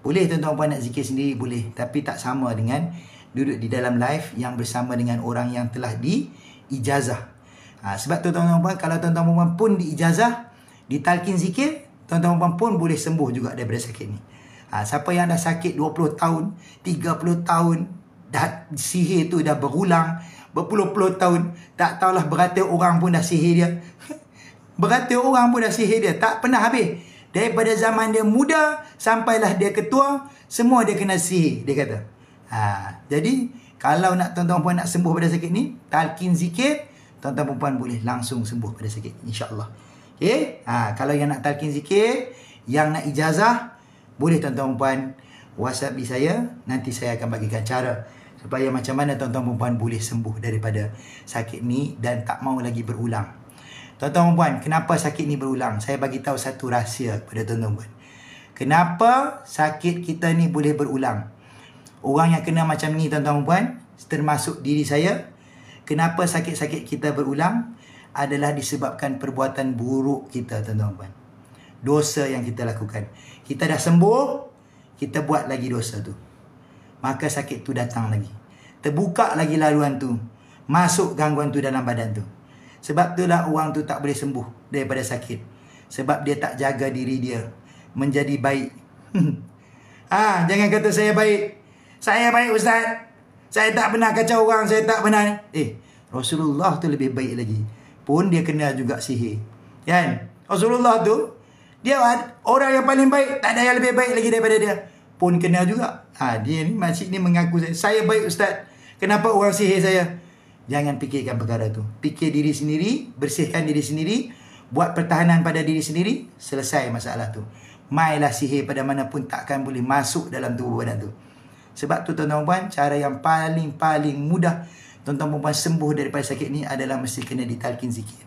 Boleh tuan-tuan puan nak zikir sendiri boleh, tapi tak sama dengan duduk di dalam live yang bersama dengan orang yang telah diijazah. Sebab tu tuan-tuan puan, kalau tuan-tuan puan pun diijazah, ditalkin zikir, tuan-tuan puan pun boleh sembuh juga daripada sakit ni. Siapa yang dah sakit 20 tahun, 30 tahun, dah sihir tu dah berulang, berpuluh-puluh tahun, tak tahulah beratus orang pun dah sihir dia. Beratus orang pun dah sihir dia, tak pernah habis. Daripada zaman dia muda, sampailah dia ketua, semua dia kena sihir, dia kata. Jadi kalau nak tuan-tuan puan nak sembuh pada sakit ni, talqin zikir, tuan-tuan puan boleh langsung sembuh pada sakit, insya-Allah. Okey? Kalau yang nak talqin zikir, yang nak ijazah, boleh tuan-tuan puan WhatsApp saya, nanti saya akan bagikan cara supaya macam mana tuan-tuan puan boleh sembuh daripada sakit ni dan tak mau lagi berulang. Tuan-tuan puan, kenapa sakit ni berulang? Saya bagi tahu satu rahsia kepada tuan-tuan puan. Kenapa sakit kita ni boleh berulang? Orang yang kena macam ni tuan-tuan puan, termasuk diri saya, kenapa sakit-sakit kita berulang adalah disebabkan perbuatan buruk kita tuan-tuan puan. Dosa yang kita lakukan. Kita dah sembuh, kita buat lagi dosa tu. Maka sakit tu datang lagi. Terbuka lagi laluan tu. Masuk gangguan tu dalam badan tu. Sebab itulah orang tu tak boleh sembuh daripada sakit. Sebab dia tak jaga diri dia menjadi baik. Jangan kata saya baik. Saya baik ustaz. Saya tak pernah kacau orang, saya tak pernah. Rasulullah tu lebih baik lagi. Pun dia kena juga sihir. Kan? Rasulullah tu dia orang yang paling baik, tak ada yang lebih baik lagi daripada dia. Pun kena juga. Dia ni makcik ni mengaku saya baik ustaz. Kenapa orang sihir saya? Jangan fikirkan perkara tu. Fikir diri sendiri, bersihkan diri sendiri, buat pertahanan pada diri sendiri, selesai masalah tu. Mailah sihir pada mana pun takkan boleh masuk dalam tubuh badan tu. Sebab tu tuan-tuan puan, cara yang paling mudah tuan-tuan puan sembuh daripada sakit ni adalah mesti kena ditalqin zikir.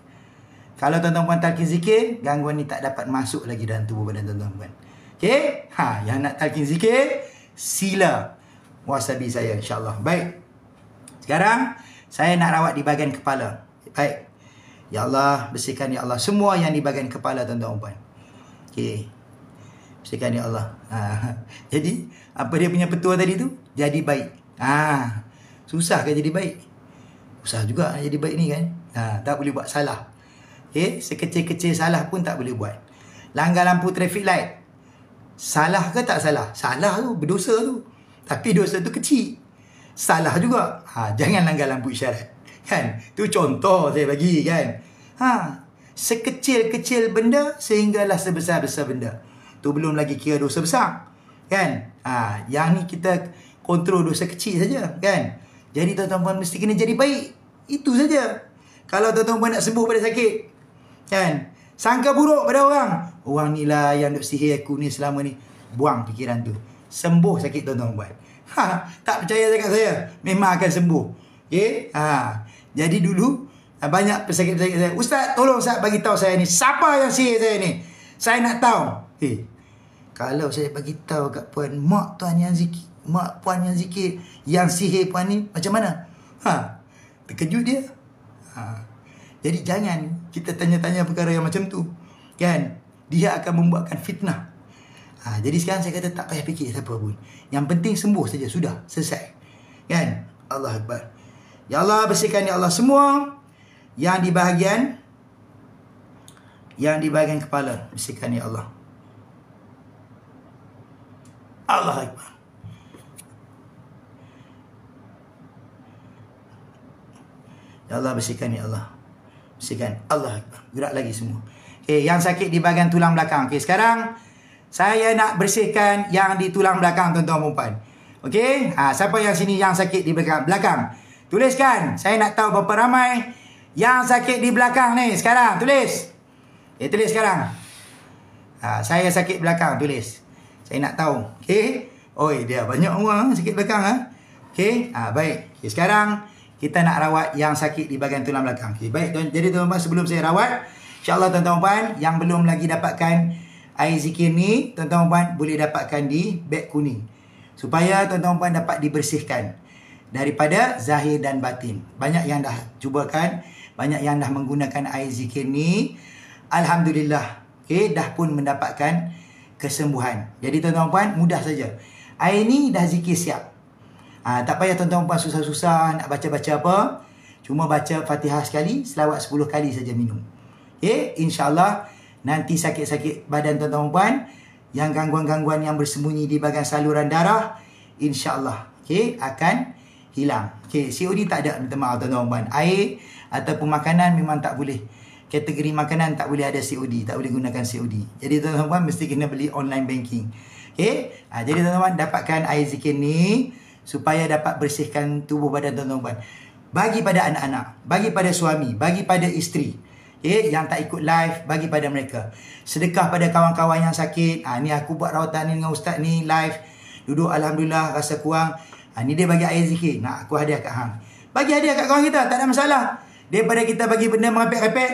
Kalau tuan-tuan puan talqin zikir, gangguan ni tak dapat masuk lagi dalam tubuh badan tuan-tuan puan. Okey? Yang nak talqin zikir, sila WhatsApp saya insya-Allah. Baik. Sekarang saya nak rawat di bahagian kepala. Baik. Ya Allah, bersihkan ya Allah semua yang di bahagian kepala tuan-tuan puan. Okey. Bersihkan ya Allah. Jadi, apa dia punya petua tadi tu? Jadi baik. Susah ke jadi baik? Susah juga jadi baik ni kan? Tak boleh buat salah. Okay? Sekecil-kecil salah pun tak boleh buat. Langgar lampu traffic light. Salah ke tak salah? Salah tu, berdosa tu. Tapi dosa tu kecil. Salah juga. Jangan langgar lampu isyarat. Kan? Tu contoh saya bagi kan? Sekecil-kecil benda sehinggalah sebesar-besar benda. Tu belum lagi kira dosa besar. Kan? Yang ni kita kontrol dosa kecil saja. Kan? Jadi tuan-tuan puan mesti kena jadi baik. Itu saja. Kalau tuan-tuan puan nak sembuh pada sakit. Kan? Sangka buruk pada orang. Orang ni lah yang duk sihir aku ni selama ni. Buang fikiran tu. Sembuh sakit tuan-tuan puan. Tak percaya cakap saya. Memang akan sembuh. Okay? Jadi dulu banyak pesakit-pesakit saya. Ustaz, tolong Ustaz bagi tahu saya ni. Siapa yang sihir saya ni? Saya nak tahu. Kalau saya bagi tahu kat puan, mak tuan yang zikir, mak puan yang zikir, yang sihir puan ni macam mana? Terkejut dia. Jadi jangan kita tanya-tanya perkara yang macam tu, kan? Dia akan membuatkan fitnah. Jadi sekarang saya kata tak payah fikir siapa pun. Yang penting sembuh saja, sudah, selesai. Kan? Allah Akbar. Ya Allah, bersihkan ya Allah semua yang di bahagian kepala. Bersihkan ya Allah. Allah Akbar. Ya Allah, bersihkan ya Allah. Bersihkan. Allah Akbar. Gerak lagi semua. Okay, yang sakit di bahagian tulang belakang. Okay, sekarang saya nak bersihkan yang di tulang belakang, tuan-tuan dan puan. Okey, siapa yang sini yang sakit di belakang? Tuliskan. Saya nak tahu berapa ramai yang sakit di belakang ni sekarang. Tulis. Tulis sekarang. Saya sakit belakang, tulis. Saya nak tahu. Okey. Oi, dia banyak orang sakit belakang. Okey. Baik. Okay, sekarang kita nak rawat yang sakit di bahagian tulang belakang. Okey, baik. Jadi tuan-tuan, sebelum saya rawat, insya-Allah tuan-tuan dan puan yang belum lagi dapatkan air zikir ni, tuan-tuan dan puan boleh dapatkan di beg kuning. Supaya tuan-tuan dan puan dapat dibersihkan daripada zahir dan batin. Banyak yang dah cubakan, banyak yang dah menggunakan air zikir ni. Alhamdulillah. Okay, dah pun mendapatkan kesembuhan. Jadi tuan-tuan dan puan, mudah saja. Air ni dah zikir siap. Tak payah tuan-tuan dan puan susah-susah nak baca-baca apa. Cuma baca Fatihah sekali, selawat 10 kali saja minum. Okay, insya-Allah nanti sakit-sakit badan tuan-tuan dan puan, yang gangguan-gangguan yang bersembunyi di bahagian saluran darah, insya-Allah akan hilang. COD tak ada, minta maaf tuan-tuan dan puan. Air ataupun makanan memang tak boleh. Kategori makanan tak boleh ada COD, tak boleh gunakan COD. Jadi tuan-tuan dan puan mesti kena beli online banking. Jadi tuan-tuan dapatkan air zikir ni supaya dapat bersihkan tubuh badan tuan-tuan dan puan. Bagi pada anak-anak, bagi pada suami, bagi pada isteri. Yang tak ikut live, bagi pada mereka. Sedekah pada kawan-kawan yang sakit. Ni aku buat rawatan ni dengan ustaz ni live. Duduk alhamdulillah rasa kurang. Ni dia bagi air zikir. Nak aku hadiah kat hang. Bagi hadiah kat kawan kita, tak ada masalah. Daripada kita bagi benda merepek-repek,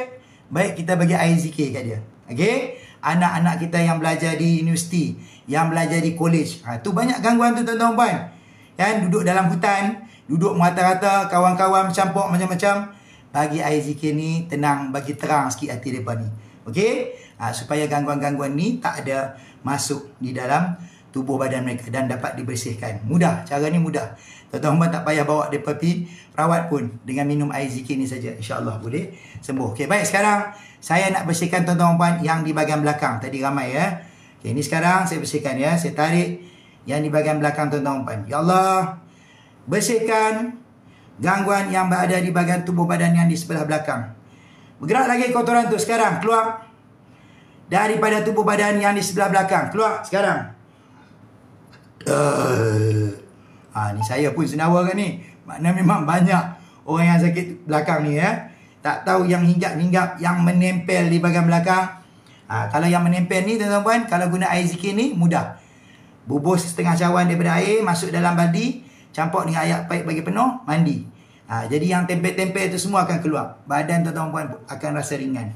baik kita bagi air zikir kat dia. Okey? Anak-anak kita yang belajar di universiti, yang belajar di college. Tu banyak gangguan tu tuan-tuan dan puan. Kan duduk dalam hutan, duduk merata-rata, kawan-kawan bercampur macam-macam. Bagi air zikir ni tenang, bagi terang sikit hati mereka ni. Okey? Supaya gangguan-gangguan ni tak ada masuk di dalam tubuh badan mereka dan dapat dibersihkan. Mudah, cara ni mudah. Tuan-tuan tak payah bawa mereka pergi rawat pun. Dengan minum air zikir ni saja, insya-Allah boleh sembuh. Okey, baik, sekarang saya nak bersihkan tuan-tuan puan yang di bahagian belakang. Tadi ramai ya. Okey, ni sekarang saya bersihkan ya. Saya tarik yang di bahagian belakang tuan-tuan puan. Ya Allah, bersihkan gangguan yang berada di bahagian tubuh badan yang di sebelah belakang. Bergerak lagi kotoran tu sekarang. Keluar daripada tubuh badan yang di sebelah belakang. Keluar sekarang. Ni saya pun senawa kan ni. Maknanya memang banyak orang yang sakit belakang ni ya. Tak tahu yang hinggap-hinggap, yang menempel di bahagian belakang. Kalau yang menempel ni tuan-tuan puan, kalau guna air zikir ni mudah. Bubus setengah cawan daripada air, masuk dalam baldi, campur dengan air paip bagi penuh, mandi. Jadi yang tempel-tempel tu semua akan keluar. Badan tuan-tuan puan akan rasa ringan.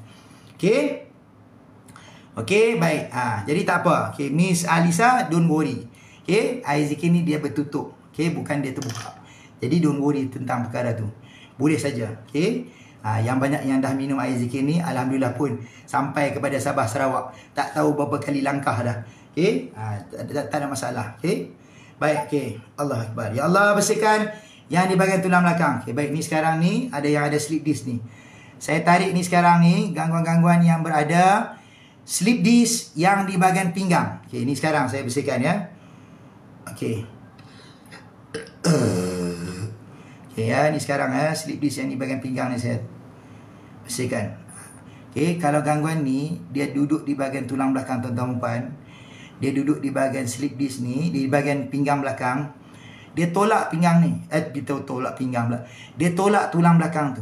Okey? Okey, baik. Jadi tak apa. Okey, Miss Alisa, don't worry. Okey, air zikir ni dia bertutup. Okey, bukan dia terbuka. Jadi don't worry tentang perkara tu. Boleh saja. Okey? Yang banyak yang dah minum air zikir ni, alhamdulillah pun sampai kepada Sabah Sarawak. Tak tahu berapa kali langkah dah. Okey? Tak ada masalah. Okey? Baik, okey. Allah Akbar. Ya Allah, bersihkan yang di bahagian tulang belakang. Okey, baik, ni sekarang ni ada yang ada slip disc ni. Saya tarik ni sekarang ni gangguan-gangguan yang berada slip disc yang di bahagian pinggang. Okey, ni sekarang saya bersihkan ya. Okey. Okey ya, ni sekarang ya, slip disc yang di bahagian pinggang ni saya bersihkan. Okey, kalau gangguan ni dia duduk di bahagian tulang belakang tuan-tuan puan. Dia duduk di bahagian slip disc ni, di bahagian pinggang belakang. Dia tolak pinggang ni. Dia tolak pinggang pula. Dia tolak tulang belakang tu.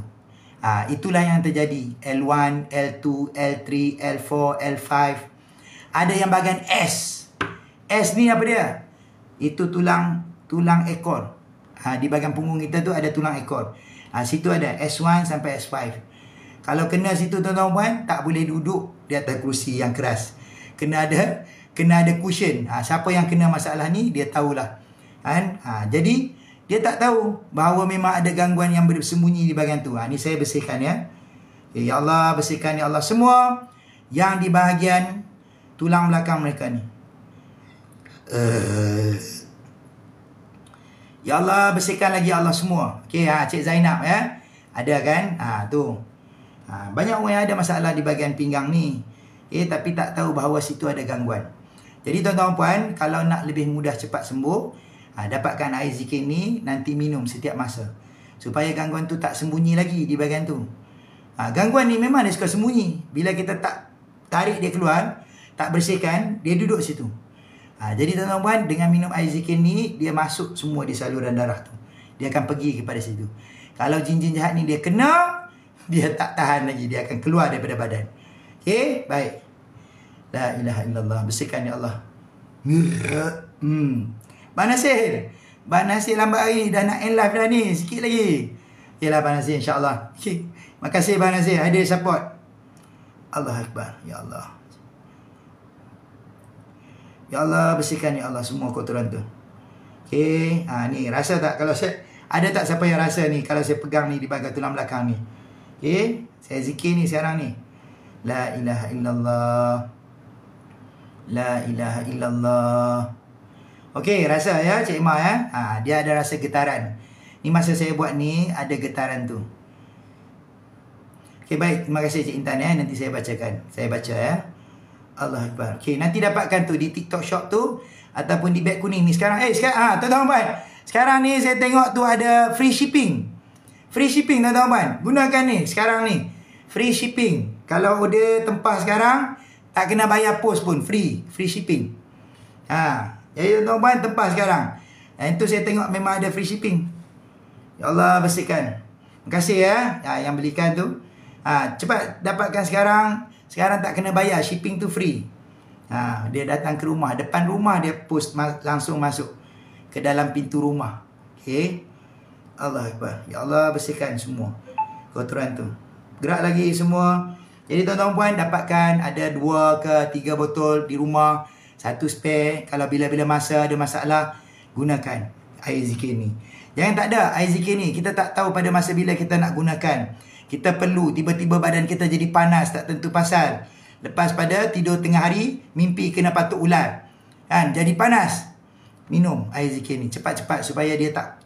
Itulah yang terjadi. L1, L2, L3, L4, L5. Ada yang bahagian S. S ni apa dia? Itu tulang ekor. Di bahagian punggung kita tu ada tulang ekor. Situ ada S1 sampai S5. Kalau kena situ tuan-tuan puan, tak boleh duduk di atas kerusi yang keras. Kena ada cushion. Siapa yang kena masalah ni, dia tahulah. Jadi Dia tak tahu bahawa memang ada gangguan yang bersembunyi di bahagian tu. Ni saya bersihkan ya. Ya Allah, bersihkan ya Allah semua yang di bahagian tulang belakang mereka ni. Ya Allah, bersihkan lagi ya Allah semua. Okey, Cik Zainab ya. Ada kan? Tu. Banyak orang yang ada masalah di bahagian pinggang ni. Tapi tak tahu bahawa situ ada gangguan. Jadi tuan-tuan puan, kalau nak lebih mudah cepat sembuh, dapatkan air zikir ni, nanti minum setiap masa. Supaya gangguan tu tak sembunyi lagi di bahagian tu. Gangguan ni memang dia suka sembunyi. Bila kita tak tarik dia keluar, tak bersihkan, dia duduk situ. Jadi tuan-tuan puan, dengan minum air zikir ni, dia masuk semua di saluran darah tu. Dia akan pergi kepada situ. Kalau jin-jin jahat ni dia kena, dia tak tahan lagi. Dia akan keluar daripada badan. Okey, baik. La ilaha illallah. Bersihkan ya Allah. Bang Nasir. Bang Nasir lambat hari dah nak end live dah ni. Sikit lagi. Yelah Bang Nasir, insyaAllah. Okay. Makasih Bang Nasir. Ada support. Allah Akbar. Ya Allah. Ya Allah, bersihkan ya Allah semua kotoran tu. Okay. Ni rasa tak kalau saya... Ada tak siapa yang rasa ni kalau saya pegang ni di bahagian tulang belakang ni? Okay. Saya zikir ni sekarang ni. La ilaha illallah. La ilaha illallah. Okey, rasa ya Cik Ma ya. Dia ada rasa getaran. Ni masa saya buat ni ada getaran tu. Okey, baik. Terima kasih Cik Intan ya. Nanti saya bacakan. Saya baca ya. Allah Akbar. Okey, nanti dapatkan tu di TikTok Shop tu ataupun di beg kuning ni sekarang. Sekarang tuan-tuan. Sekarang ni saya tengok tu ada free shipping. Free shipping tuan-tuan. Gunakan ni sekarang ni. Free shipping. Kalau order tempah sekarang, tak kena bayar pos pun. Free shipping. Jadi tuan-tuan, tempah sekarang. Itu saya tengok memang ada free shipping. Ya Allah, bersihkan. Terima kasih ya, yang belikan tu. Cepat dapatkan sekarang. Sekarang tak kena bayar. Shipping tu free. Dia datang ke rumah. Depan rumah dia post langsung masuk ke dalam pintu rumah. Okay. Allah Akbar. Ya Allah, bersihkan semua kotoran tu. Gerak lagi semua. Jadi tuan-tuan puan, dapatkan ada 2 ke 3 botol di rumah. 1 spare. Kalau bila-bila masa ada masalah, gunakan air zikir ni. Jangan tak ada air zikir ni. Kita tak tahu pada masa bila kita nak gunakan. Kita perlu, tiba-tiba badan kita jadi panas, tak tentu pasal. Lepas pada tidur tengah hari, mimpi kena patuk ular. Kan? Jadi panas. Minum air zikir ni cepat-cepat supaya dia tak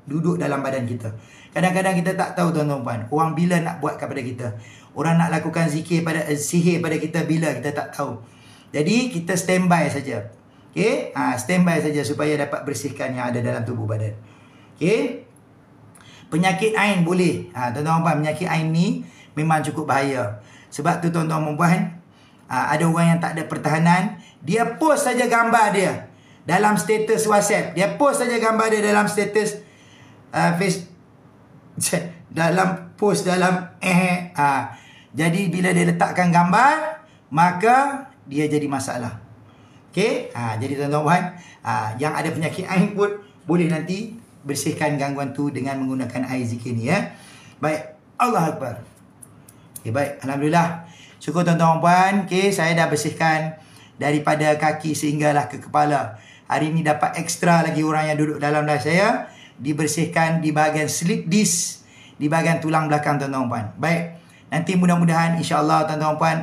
duduk dalam badan kita. Kadang-kadang kita tak tahu tuan-tuan puan. Orang bila nak buat kepada kita. Orang nak lakukan sihir pada kita bila kita tak tahu. Jadi kita standby saja. Okey? Standby saja supaya dapat bersihkan yang ada dalam tubuh badan. Okey? Penyakit ain boleh. Tuan-tuan puan, penyakit ain ni memang cukup bahaya. Sebab tu tuan-tuan puan, ada orang yang tak ada pertahanan, dia post saja gambar dia dalam status WhatsApp. Dia post saja gambar dia dalam status dalam post dalam jadi bila dia letakkan gambar, maka dia jadi masalah. Okey? Jadi tuan-tuan puan, yang ada penyakit ain pun boleh nanti bersihkan gangguan tu dengan menggunakan air zikir ni ya. Baik, Allah Akbar. Okay, baik, alhamdulillah. Syukur tuan-tuan puan. Okey, saya dah bersihkan daripada kaki sehinggalah ke kepala. Hari ni dapat ekstra lagi orang yang duduk dalam live saya, dibersihkan di bahagian slip disc, di bahagian tulang belakang tuan-tuan puan. Baik. Nanti mudah-mudahan insya-Allah tuan-tuan puan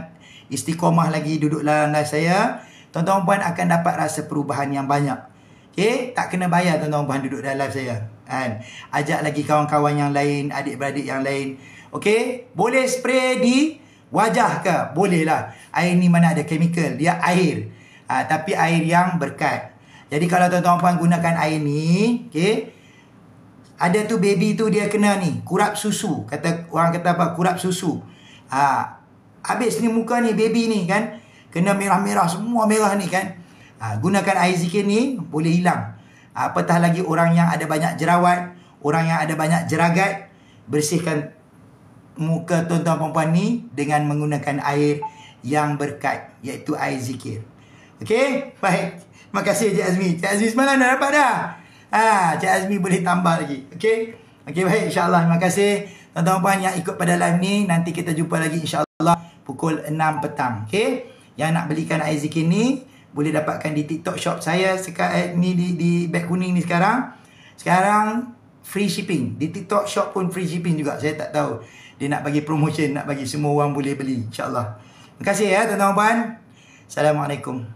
istiqomah lagi duduk dalam live saya, tuan-tuan puan akan dapat rasa perubahan yang banyak. Okey, tak kena bayar tuan-tuan puan duduk dalam live saya. Kan? Ajak lagi kawan-kawan yang lain, adik-beradik yang lain. Okey, boleh spray di wajah ke? Boleh lah. Air ni mana ada chemical, dia air. Tapi air yang berkat. Jadi kalau tuan-tuan puan gunakan air ni, okey, ada tu baby tu dia kena ni, kurap susu. Orang kata apa? Kurap susu. Habis ni muka ni baby ni kan, kena merah-merah, semua merah ni kan. Gunakan air zikir ni boleh hilang. Apatah lagi orang yang ada banyak jerawat, orang yang ada banyak jeragat, bersihkan muka tuan-tuan perempuan ni dengan menggunakan air yang berkat, iaitu air zikir. Okey, baik. Terima kasih Cik Azmi. Cik Azmi semalam dah dapat dah. Cik Azmi boleh tambah lagi. Okey. Okey, baik, insya-Allah. Terima kasih tuan-tuan puan yang ikut pada live ni. Nanti kita jumpa lagi insya-Allah pukul 6 petang. Okey. Yang nak belikan air zikir ni boleh dapatkan di TikTok Shop saya sekarang ni, di beg kuning ni sekarang. Sekarang free shipping. Di TikTok Shop pun free shipping juga. Saya tak tahu. Dia nak bagi promotion, nak bagi semua orang boleh beli. InsyaAllah. Terima kasih ya tuan-tuan. Assalamualaikum.